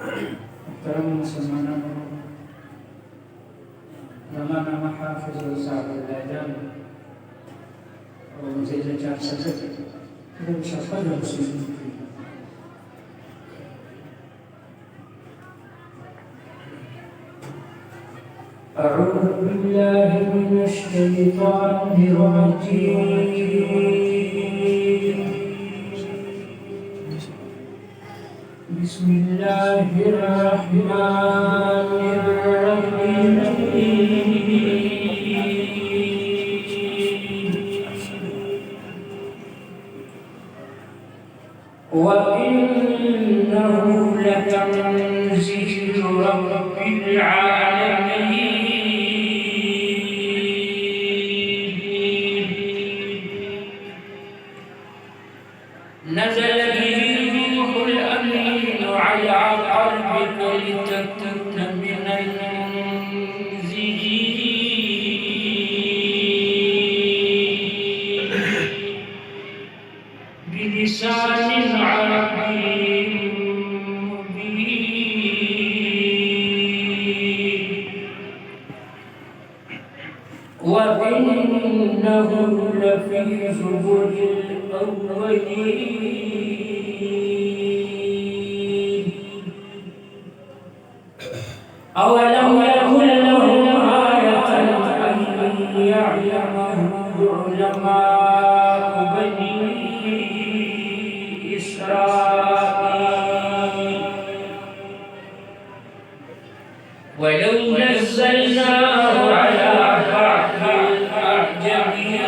محترم مسلمانانو، زما نامه حافظ رضا عبدالله جان او زه د چارسده د مشافهت اوسېدونکی یم. أعوذ بالله من الشيطان الرجيم. بسم الله الرحمن الرحيم. وإنه لتنزيل رب العالمين نزل به الروح الأمين على قلبك لتكون من المنذرين بلسان عربي مبين وإنه لفي زبر الأولين أولم يكن لهم آية أن يعلمه علماء بني إسرائيل ولو نزلناه على بعض الأعجمين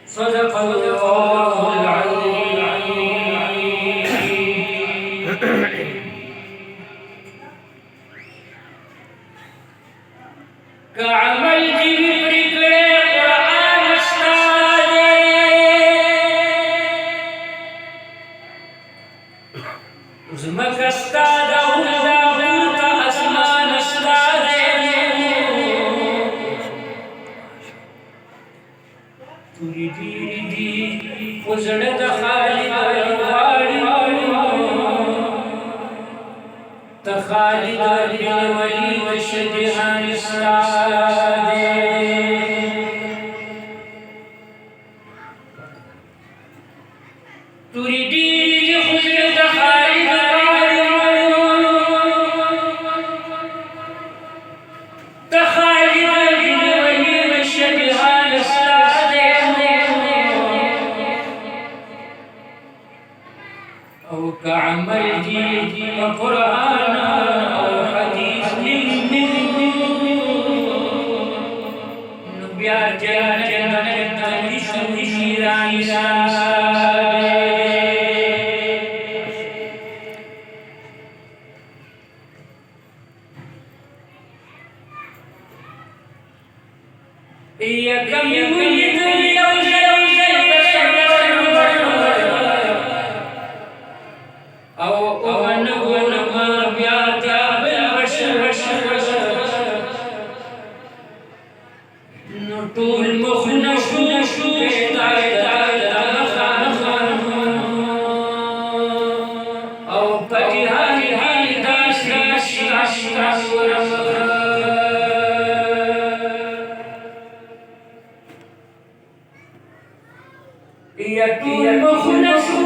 صدق الله العظيم. كعمل جبري قرآن استاذ زمك استاذ هدى غيرت أسمان استاذ تريدي وزرد خالد الوالي تخالد بالولي والشجعان استاذ تريدي خزرد خالد تخالد بالولي والشجعان استاذ أو كعمل جيد وقرآن أو حديث نبيا جنة شيران كم يولد أو أنه لما بياتا بالبشر نطول مخنا شو أو بجهاري هاي داش يطول مخنا شو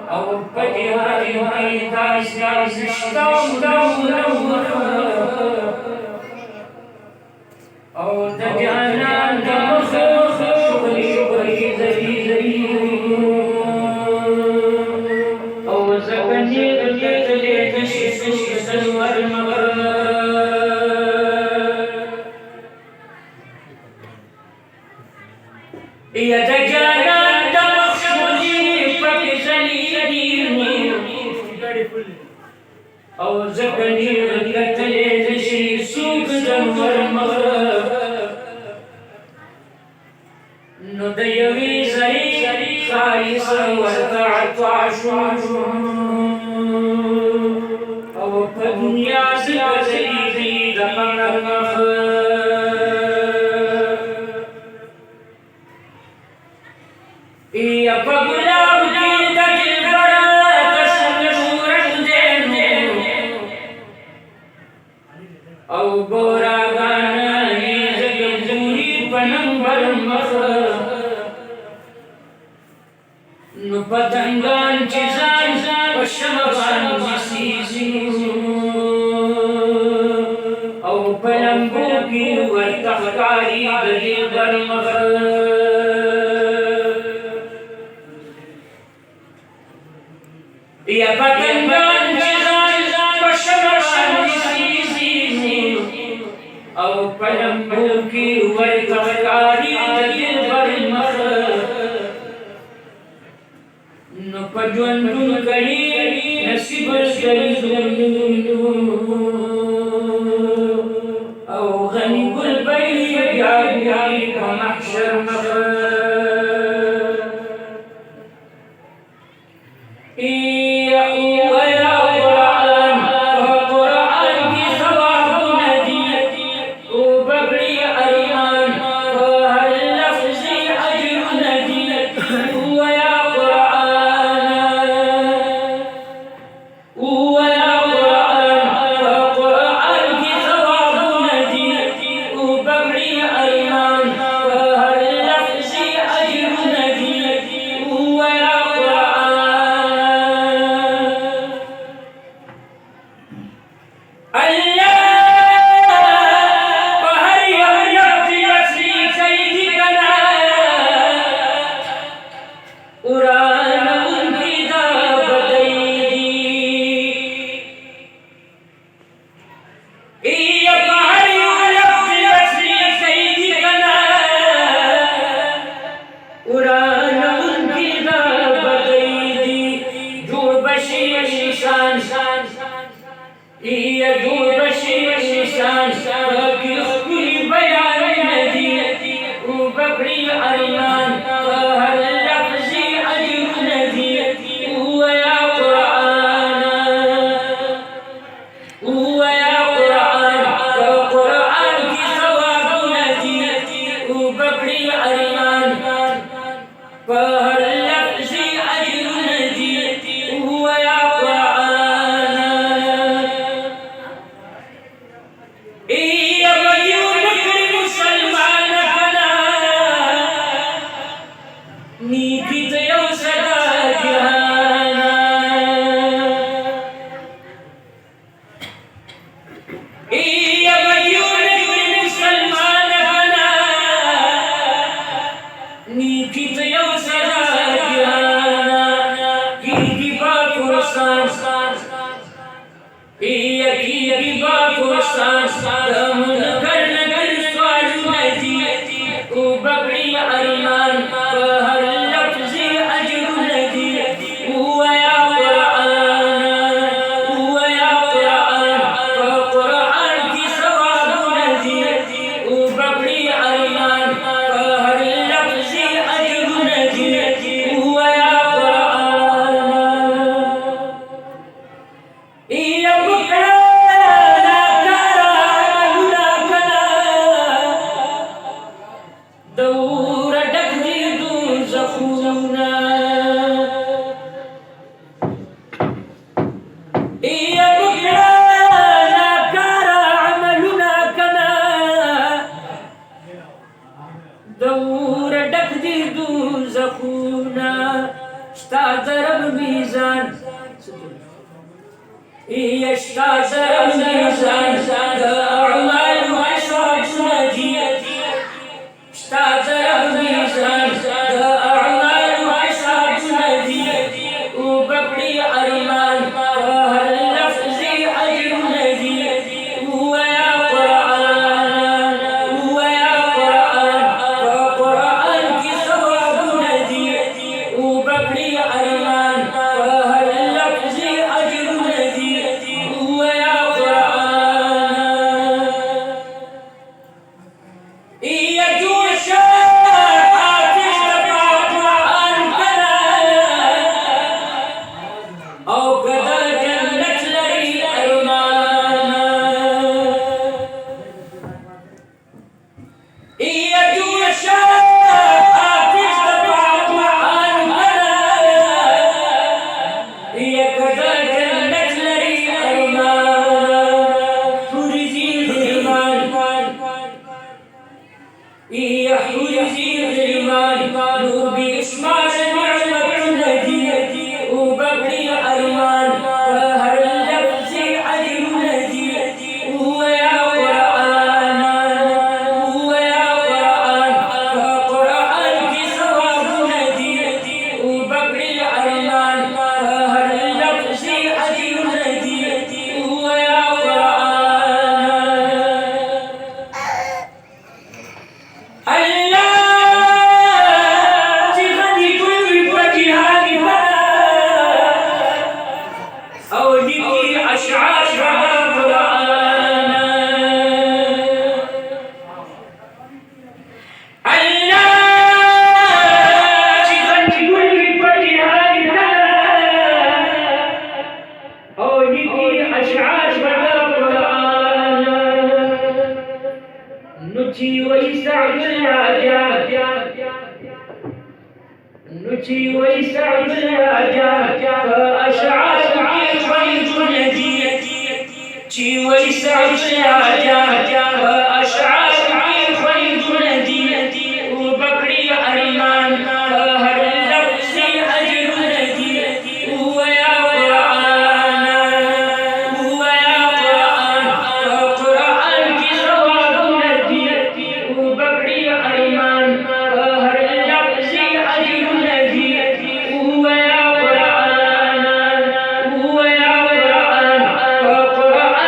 أو بجهاري هاي داش أو تجعلنا دمخ شغلي زي أو زكني لي تشي سلوى المغرب يتجانا دمخ شغلي فبزليني أو زكني لي تشي سوق دمر المغرب نديوي زي خايس والتعطش أو بدنيا زي دمر المغرب या गुलाब की दिल बड़ा कसम सूरज दे औ गोरा गाना ये जग पूरी पनंबर मख न पतंगान चिजान पशमबान सीसी औ पलंगो की वर्तकारी दिल बर मख या पतंगान चिजान पशमबान सीसी औ पलंगो की वर्तकारी दिल बर मख न पजवंदुल करी नसीब गली औ गनी गुल बई प्यारी महशर मख नुची वैसा राजा अशार की फैजुल दी ची वैसा राजा अशार